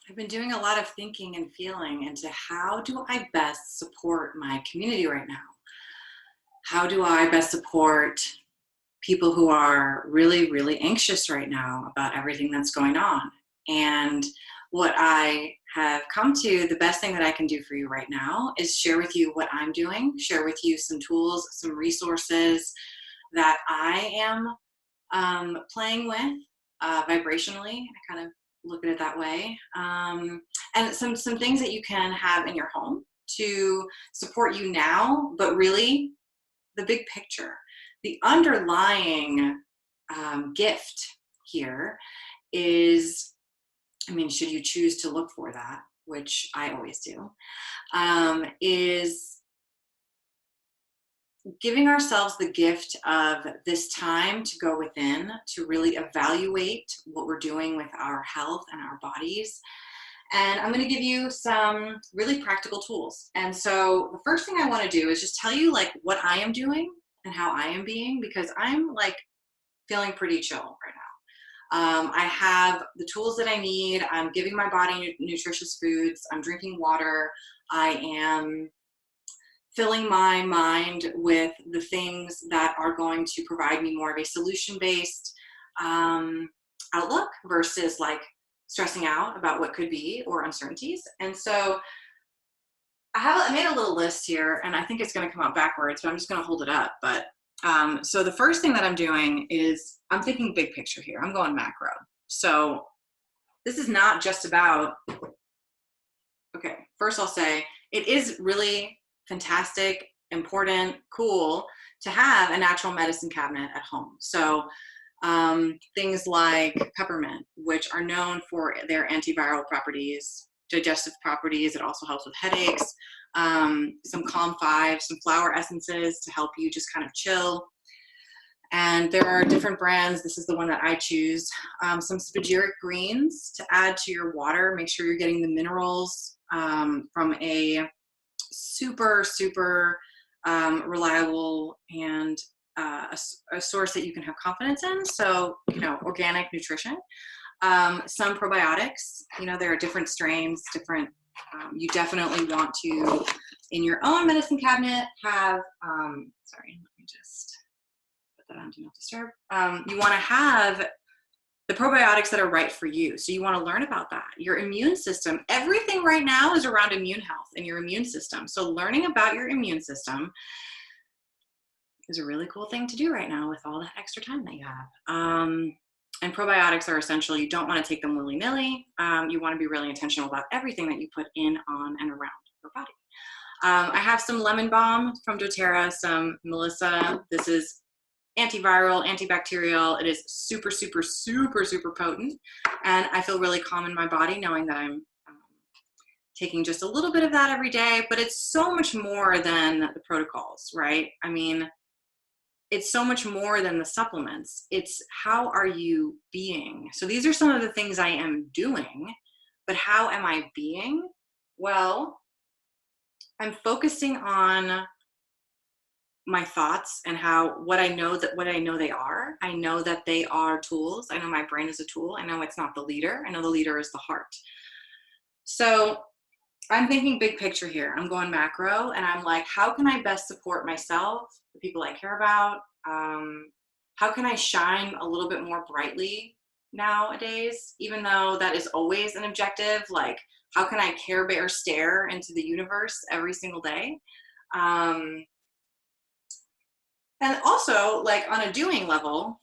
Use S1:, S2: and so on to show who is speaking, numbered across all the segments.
S1: I've been doing a lot of thinking and feeling into how do I best support my community right now? How do I best support people who are really, really anxious right now about everything that's going on? And what I have come to, the best thing that I can do for you right now is share with you what I'm doing, share with you some tools, some resources that I am playing with vibrationally. I kind of look at it that way, and some things that you can have in your home to support you now, but really the big picture, the underlying gift here is, I mean, should you choose to look for that, which I always do, is giving ourselves the gift of this time to go within, to really evaluate what we're doing with our health and our bodies. And I'm going to give you some really practical tools. And so the first thing I want to do is just tell you like what I am doing and how I am being, because I'm like feeling pretty chill right now. I have the tools that I need. I'm giving my body nutritious foods. I'm drinking water. I am filling my mind with the things that are going to provide me more of a solution-based outlook versus like stressing out about what could be or uncertainties. And so I made a little list here, and I think it's going to come out backwards, but I'm just going to hold it up. But so the first thing that I'm doing is I'm thinking big picture here. I'm going macro. So this is not just about, okay, first I'll say it is really fantastic, important, cool to have a natural medicine cabinet at home. So things like peppermint, which are known for their antiviral properties, digestive properties. It also helps with headaches. Some Calm 5, some flower essences to help you just kind of chill. And there are different brands. This is the one that I choose. Some spagyric greens to add to your water. Make sure you're getting the minerals from a super reliable and a source that you can have confidence in. So, organic nutrition. Some probiotics, there are different strains, you definitely want to, in your own medicine cabinet, have, sorry, let me just put that on Do Not Disturb. You want to have the probiotics that are right for you. So you want to learn about that. Your immune system, everything right now is around immune health and your immune system. So learning about your immune system is a really cool thing to do right now with all that extra time that you have. And probiotics are essential. You don't want to take them willy-nilly. You want to be really intentional about everything that you put in, on, and around your body. I have some lemon balm from doTERRA, some Melissa. This is antiviral, antibacterial. It is super potent. And I feel really calm in my body knowing that I'm taking just a little bit of that every day, but it's so much more than the protocols, right? I mean, it's so much more than the supplements. It's how are you being? So these are some of the things I am doing, but how am I being? Well, I'm focusing on my thoughts and what I know they are. I know that they are tools. I know my brain is a tool. I know it's not the leader. I know the leader is the heart. So I'm thinking big picture here. I'm going macro, and I'm like, how can I best support myself, the people I care about? How can I shine a little bit more brightly nowadays, even though that is always an objective? Like, how can I Care Bear stare into the universe every single day? And also, like, on a doing level,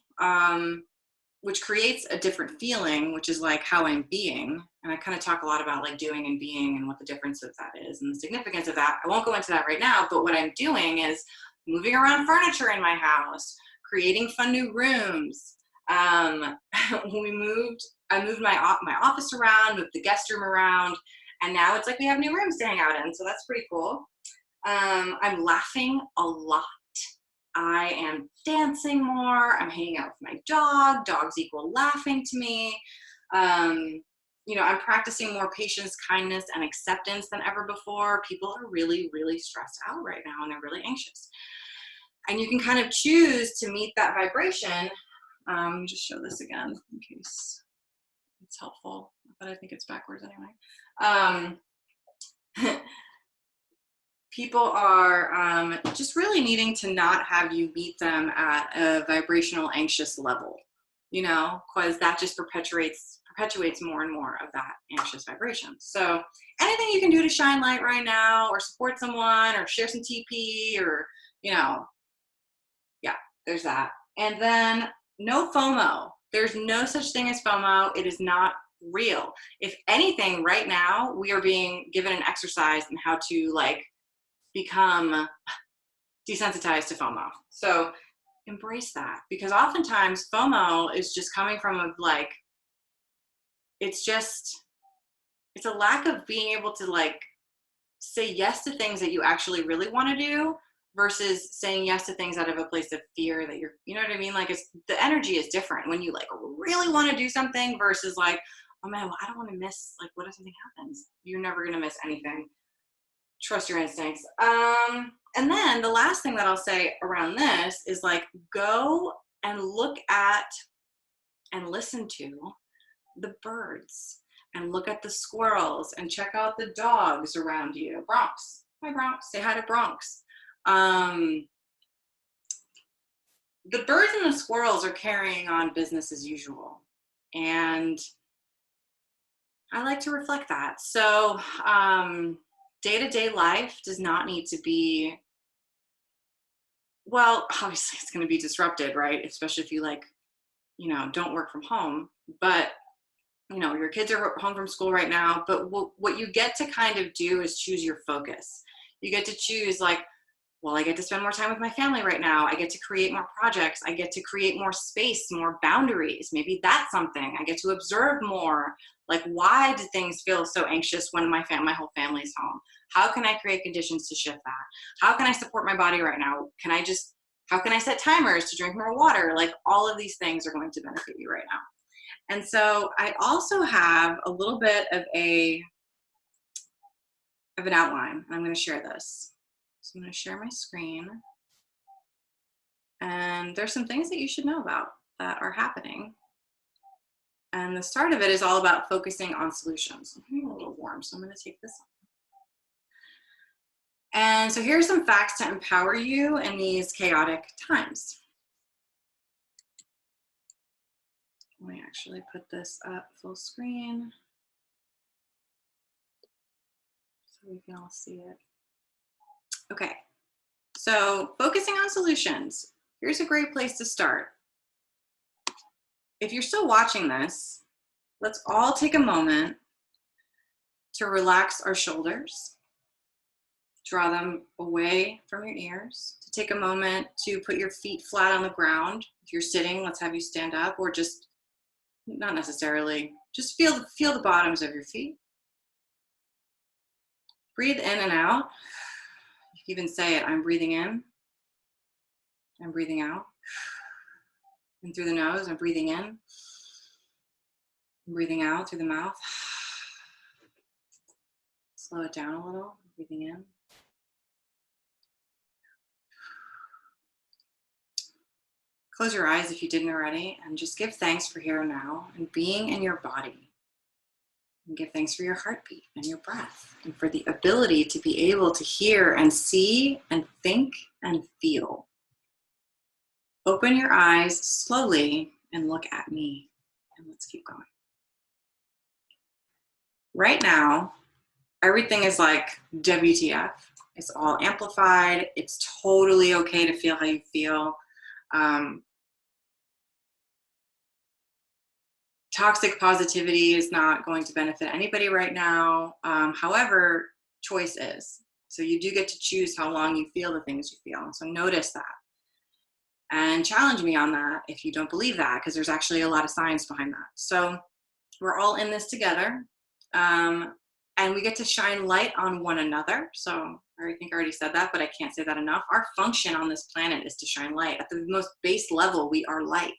S1: which creates a different feeling, which is like how I'm being. And I kind of talk a lot about like doing and being and what the difference of that is and the significance of that. I won't go into that right now, but what I'm doing is moving around furniture in my house, creating fun new rooms. I moved my office around, moved the guest room around, and now it's like we have new rooms to hang out in. So that's pretty cool. I'm laughing a lot. I am dancing more. I'm hanging out with my dog. Dogs equal laughing to me. I'm practicing more patience, kindness, and acceptance than ever before. People are really, really stressed out right now, and they're really anxious. And you can kind of choose to meet that vibration. Let me just show this again in case it's helpful, but I think it's backwards anyway. People are just really needing to not have you meet them at a vibrational anxious level, you know, because that just perpetuates more and more of that anxious vibration. So anything you can do to shine light right now, or support someone, or share some TP, or, you know, yeah, there's that. And then no FOMO. There's no such thing as FOMO. It is not real. If anything, right now we are being given an exercise in how to like become desensitized to FOMO. So embrace that, because oftentimes FOMO is just coming from a, like, it's a lack of being able to like say yes to things that you actually really want to do versus saying yes to things out of a place of fear that you're, you know what I mean? Like, it's, the energy is different when you like really want to do something versus like, oh man, well, I don't want to miss, like, what if something happens? You're never going to miss anything. Trust your instincts. And then the last thing that I'll say around this is like, go and look at and listen to the birds and look at the squirrels and check out the dogs around you. Bronx, hi Bronx, say hi to Bronx. The birds and the squirrels are carrying on business as usual. And I like to reflect that. So day-to-day life does not need to be, well, obviously it's going to be disrupted, right? Especially if you like, you know, don't work from home. But, you know, your kids are home from school right now. But what you get to kind of do is choose your focus. You get to choose like, well, I get to spend more time with my family right now. I get to create more projects. I get to create more space, more boundaries. Maybe that's something. I get to observe more. Like, why do things feel so anxious when my whole family's home? How can I create conditions to shift that? How can I support my body right now? How can I set timers to drink more water? Like, all of these things are going to benefit you right now. And so I also have a little bit of an outline. I'm going to share this. So I'm going to share my screen. And there's some things that you should know about that are happening. And the start of it is all about focusing on solutions. I'm getting a little warm, so I'm going to take this off. And so here are some facts to empower you in these chaotic times. Let me actually put this up full screen so we can all see it. Okay, so focusing on solutions. Here's a great place to start. If you're still watching this, let's all take a moment to relax our shoulders, draw them away from your ears, to take a moment to put your feet flat on the ground. If you're sitting, let's have you stand up, or just not necessarily, just feel the bottoms of your feet. Breathe in and out. You can even say it, I'm breathing in, I'm breathing out. And through the nose, I'm breathing in, I'm breathing out through the mouth. Slow it down a little, breathing in. Close your eyes if you didn't already, and just give thanks for here and now and being in your body. And give thanks for your heartbeat and your breath, and for the ability to be able to hear and see and think and feel. Open your eyes slowly and look at me, and let's keep going. Right now, everything is like WTF. It's all amplified. It's totally okay to feel how you feel. Toxic positivity is not going to benefit anybody right now. However, choice is. So you do get to choose how long you feel the things you feel. So notice that. And challenge me on that if you don't believe that, because there's actually a lot of science behind that. So we're all in this together. And we get to shine light on one another. So I think I already said that, but I can't say that enough. Our function on this planet is to shine light. At the most base level, we are light.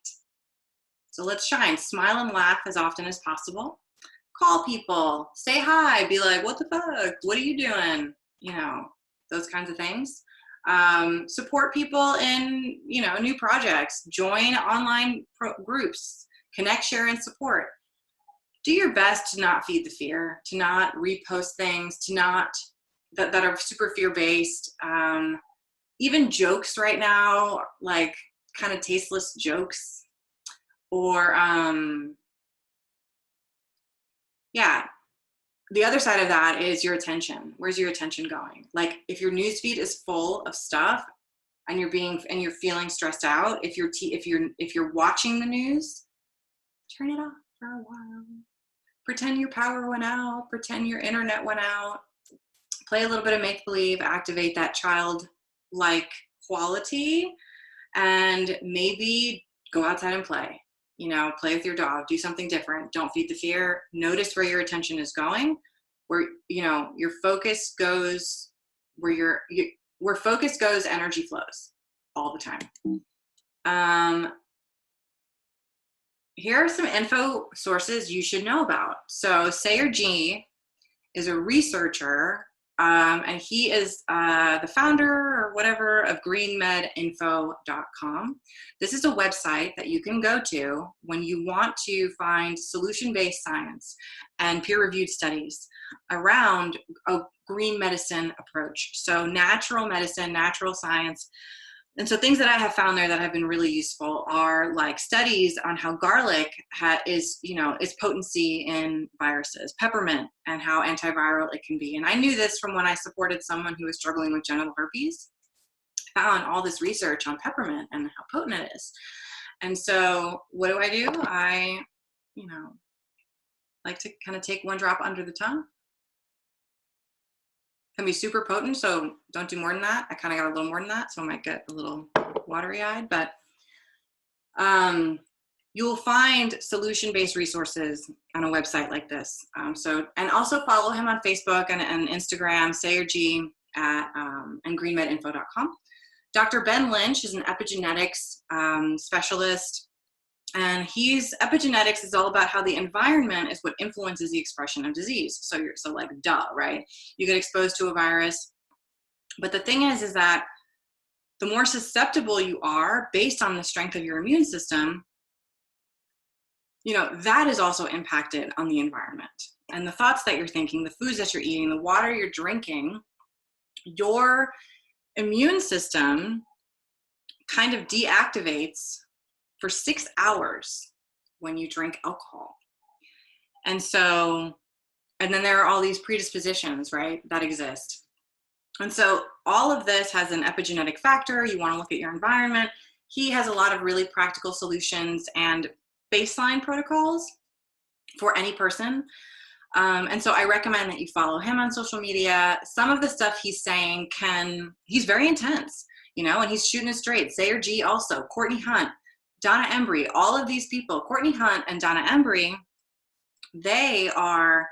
S1: So let's shine, smile and laugh as often as possible. Call people, say hi, be like, what the fuck? What are you doing? You know, those kinds of things. Support people in, you know, new projects, join online groups, connect, share, and support. do your best to not feed the fear, to not repost things, to not that are super fear-based. Even jokes right now, like kind of tasteless jokes, or yeah. The other side of that is your attention. Where's your attention going? Like if your newsfeed is full of stuff and you're feeling stressed out, if you're watching the news, turn it off for a while. Pretend your power went out, pretend your internet went out. Play a little bit of make-believe, activate that childlike quality, and maybe go outside and play. You know, play with your dog, do something different. Don't feed the fear. Notice where your attention is going, where, you know, your focus goes, where focus goes, energy flows all the time. Here are some info sources you should know about. So Sayer Ji is a researcher, and he is the founder or whatever of greenmedinfo.com. This is a website that you can go to when you want to find solution-based science and peer-reviewed studies around a green medicine approach. So natural medicine, natural science. And so things that I have found there that have been really useful are like studies on how garlic is potency in viruses, peppermint, and how antiviral it can be. And I knew this from when I supported someone who was struggling with genital herpes. I found all this research on peppermint and how potent it is. And so what do? I, like to kind of take one drop under the tongue. Can be super potent, so don't do more than that. I kind of got a little more than that, so I might get a little watery-eyed, but you'll find solution-based resources on a website like this. And also follow him on Facebook and Instagram, Sayer Ji and greenmedinfo.com. Dr. Ben Lynch is an epigenetics specialist. And epigenetics is all about how the environment is what influences the expression of disease. So like, duh, right? You get exposed to a virus. But the thing is that the more susceptible you are based on the strength of your immune system, that is also impacted on the environment. And the thoughts that you're thinking, the foods that you're eating, the water you're drinking, your immune system kind of deactivates for 6 hours when you drink alcohol. And then there are all these predispositions, right, that exist. And so all of this has an epigenetic factor. You want to look at your environment. He has a lot of really practical solutions and baseline protocols for any person. And so I recommend that you follow him on social media. Some of the stuff he's saying he's very intense, and he's shooting it straight. Sayer Ji also, Courtney Hunt, Donna Embry, all of these people, Courtney Hunt and Donna Embry, they are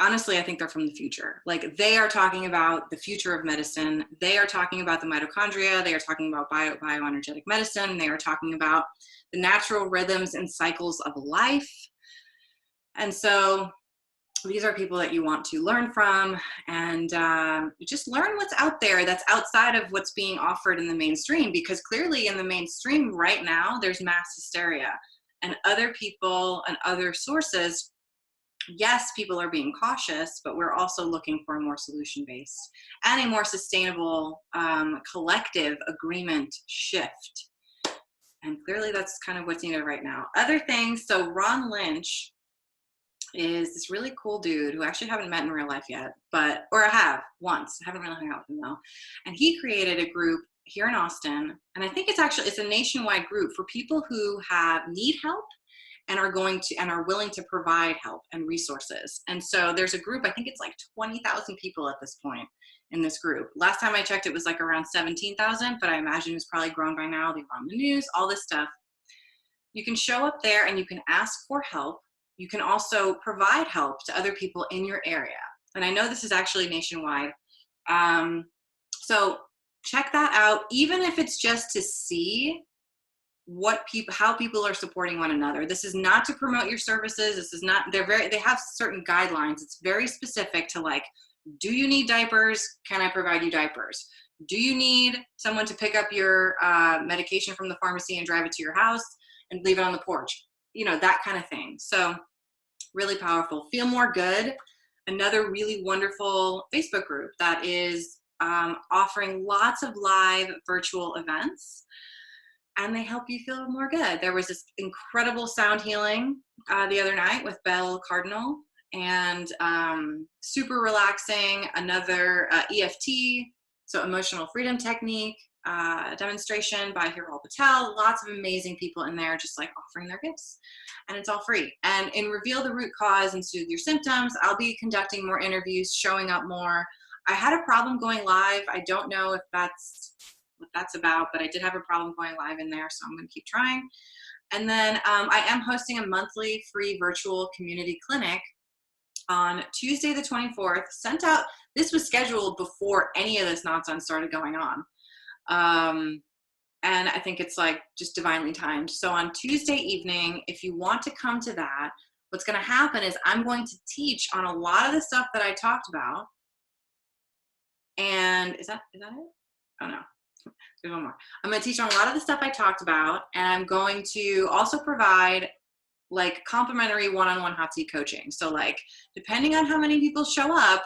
S1: honestly, I think they're from the future. Like, they are talking about the future of medicine. They are talking about the mitochondria. They are talking about bioenergetic medicine. They are talking about the natural rhythms and cycles of life. And so these are people that you want to learn from, and just learn what's out there that's outside of what's being offered in the mainstream, because clearly in the mainstream right now, there's mass hysteria, and other people and other sources, yes, people are being cautious, but we're also looking for a more solution-based and a more sustainable collective agreement shift. And clearly that's kind of what's needed right now. Other things, so Ron Lynch is this really cool dude who I actually haven't met in real life yet, or I have once. I haven't really hung out with him though. And he created a group here in Austin, and I think it's a nationwide group for people who need help and are willing to provide help and resources. And so there's a group, I think it's like 20,000 people at this point in this group. Last time I checked, it was like around 17,000, but I imagine it's probably grown by now. They're on the news, all this stuff. You can show up there and you can ask for help. You can also provide help to other people in your area. And I know this is actually nationwide. So check that out, even if it's just to see how people are supporting one another. This is not to promote your services. This is not, they have certain guidelines. It's very specific to, like, do you need diapers? Can I provide you diapers? Do you need someone to pick up your medication from the pharmacy and drive it to your house and leave it on the porch? that kind of thing. So really powerful. Feel More Good, another really wonderful Facebook group that is offering lots of live virtual events, and they help you feel more good. There was this incredible sound healing the other night with Belle Cardinal, and super relaxing. Another EFT, so emotional freedom technique demonstration by Hiral Patel. Lots of amazing people in there just like offering their gifts, and it's all free. And in Reveal the Root Cause and Soothe Your Symptoms, I'll be conducting more interviews, showing up more. I had a problem going live. I don't know if that's what that's about, but I did have a problem going live in there, so I'm going to keep trying. And then I am hosting a monthly free virtual community clinic on Tuesday the 24th. Sent out, this was scheduled before any of this nonsense started going on. And I think it's like just divinely timed. So on Tuesday evening, if you want to come to that, what's going to happen is I'm going to teach on a lot of the stuff that I talked about. And is that it? Oh no, there's one more. I'm going to teach on a lot of the stuff I talked about, and I'm going to also provide like complimentary one-on-one hot seat coaching. So like, depending on how many people show up,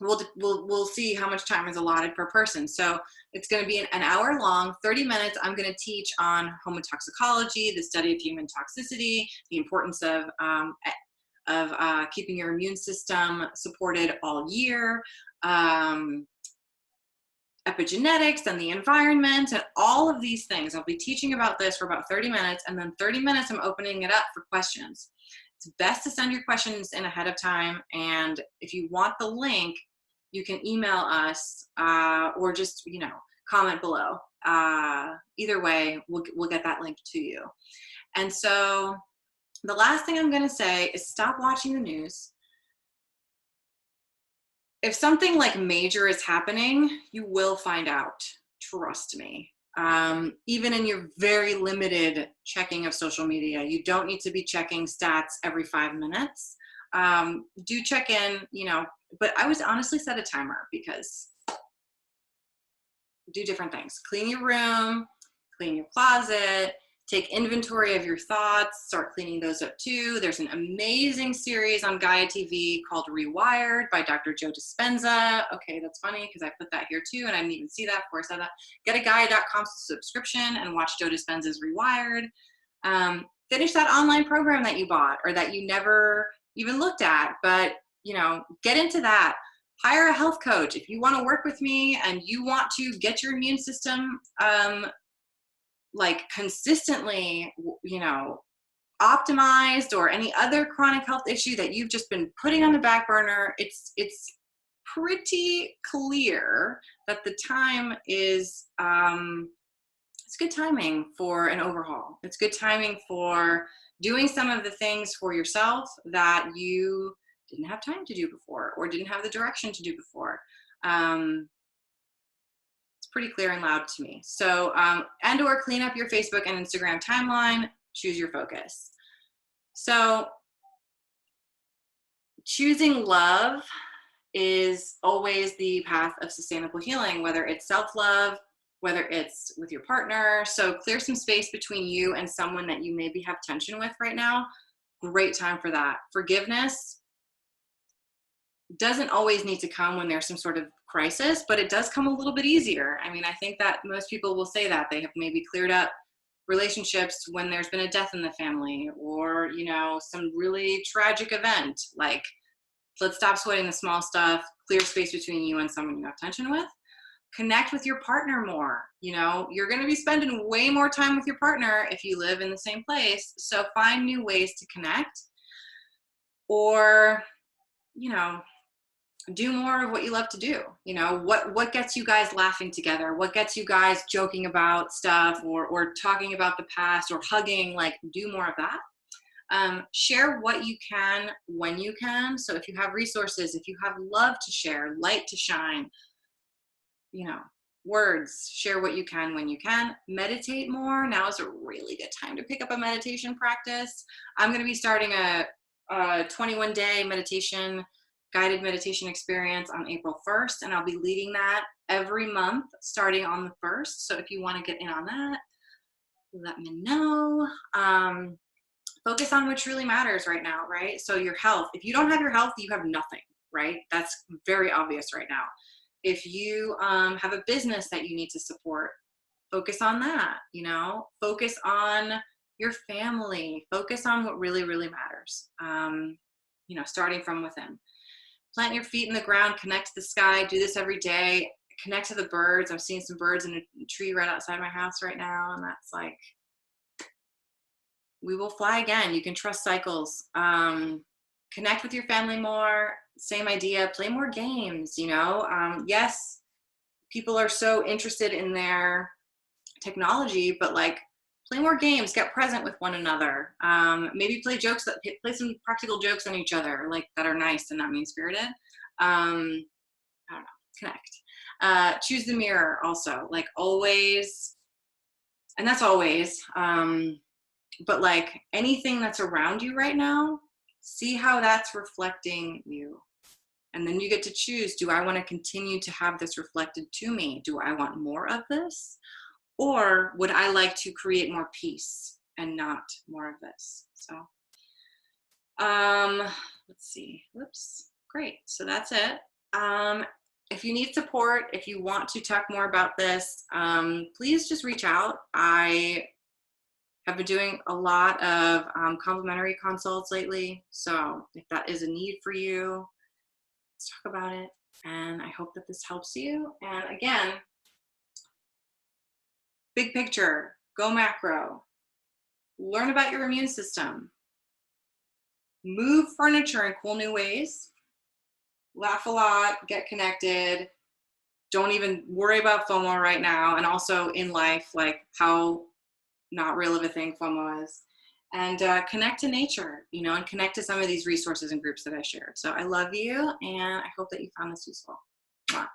S1: we'll see how much time is allotted per person. So it's going to be an hour long, 30 minutes. I'm going to teach on homotoxicology, the study of human toxicity, the importance of keeping your immune system supported all year, epigenetics and the environment and all of these things. I'll be teaching about this for about 30 minutes, and then 30 minutes I'm opening it up for questions. It's best to send your questions in ahead of time, and if you want the link, you can email us or just comment below. Either way, we'll get that link to you. And so the last thing I'm going to say is stop watching the news. If something like major is happening, you will find out. Trust me. Even in your very limited checking of social media, you don't need to be checking stats every 5 minutes. Do check in, but I would honestly set a timer, because do different things. Clean your room, clean your closet, take inventory of your thoughts, start cleaning those up too. There's an amazing series on Gaia TV called Rewired by Dr. Joe Dispenza. Okay, that's funny because I put that here too, and I didn't even see that before I said that. Get a Gaia.com subscription and watch Joe Dispenza's Rewired. Finish that online program that you bought or that you never even looked at, but get into that. Hire a health coach. If you want to work with me and you want to get your immune system like consistently, optimized, or any other chronic health issue that you've just been putting on the back burner, it's pretty clear that the time is, it's good timing for an overhaul. It's good timing for doing some of the things for yourself that you didn't have time to do before or didn't have the direction to do before. Pretty clear and loud to me. So, and or clean up your Facebook and Instagram timeline, choose your focus. So choosing love is always the path of sustainable healing, whether it's self-love, whether it's with your partner. So clear some space between you and someone that you maybe have tension with right now. Great time for that. Forgiveness doesn't always need to come when there's some sort of crisis, but it does come a little bit easier. I mean, I think that most people will say that they have maybe cleared up relationships when there's been a death in the family, or some really tragic event. Like, let's stop sweating the small stuff. Clear space between you and someone you have tension with. Connect with your partner more. You're going to be spending way more time with your partner if you live in the same place, so find new ways to connect, or do more of what you love to do. What gets you guys laughing together? What gets you guys joking about stuff, or talking about the past, or hugging? Like, do more of that. Share what you can when you can. So if you have resources, if you have love to share, light to shine, words, share what you can when you can. Meditate more. Now is a really good time to pick up a meditation practice. I'm going to be starting a 21-day guided meditation experience on April 1st, and I'll be leading that every month starting on the 1st. So if you want to get in on that, let me know. focus on what really matters right now, right? So your health. If you don't have your health, you have nothing, right? That's very obvious right now. If you have a business that you need to support, focus on that, focus on your family, focus on what really, really matters, starting from within. Plant your feet in the ground, connect to the sky, do this every day, connect to the birds. I'm seeing some birds in a tree right outside my house right now, and that's like, we will fly again. You can trust cycles. Connect with your family more. Same idea. Play more games. Yes, people are so interested in their technology, but like, play more games. Get present with one another. Maybe play some practical jokes on each other, like that are nice and not mean spirited. I don't know. Connect. Choose the mirror. Also, like always, and that's always. But like anything that's around you right now, see how that's reflecting you. And then you get to choose, do I want to continue to have this reflected to me? Do I want more of this? Or would I like to create more peace and not more of this? So, let's see. Whoops. Great. So that's it. If you need support, if you want to talk more about this, please just reach out. I have been doing a lot of complimentary consults lately. So if that is a need for you, let's talk about it. And I hope that this helps you. And again, big picture, go macro, learn about your immune system, move furniture in cool new ways, laugh a lot, get connected, don't even worry about FOMO right now. And also in life, like how not real of a thing FOMO is, and connect to nature, and connect to some of these resources and groups that I shared. So I love you, and I hope that you found this useful. Mwah.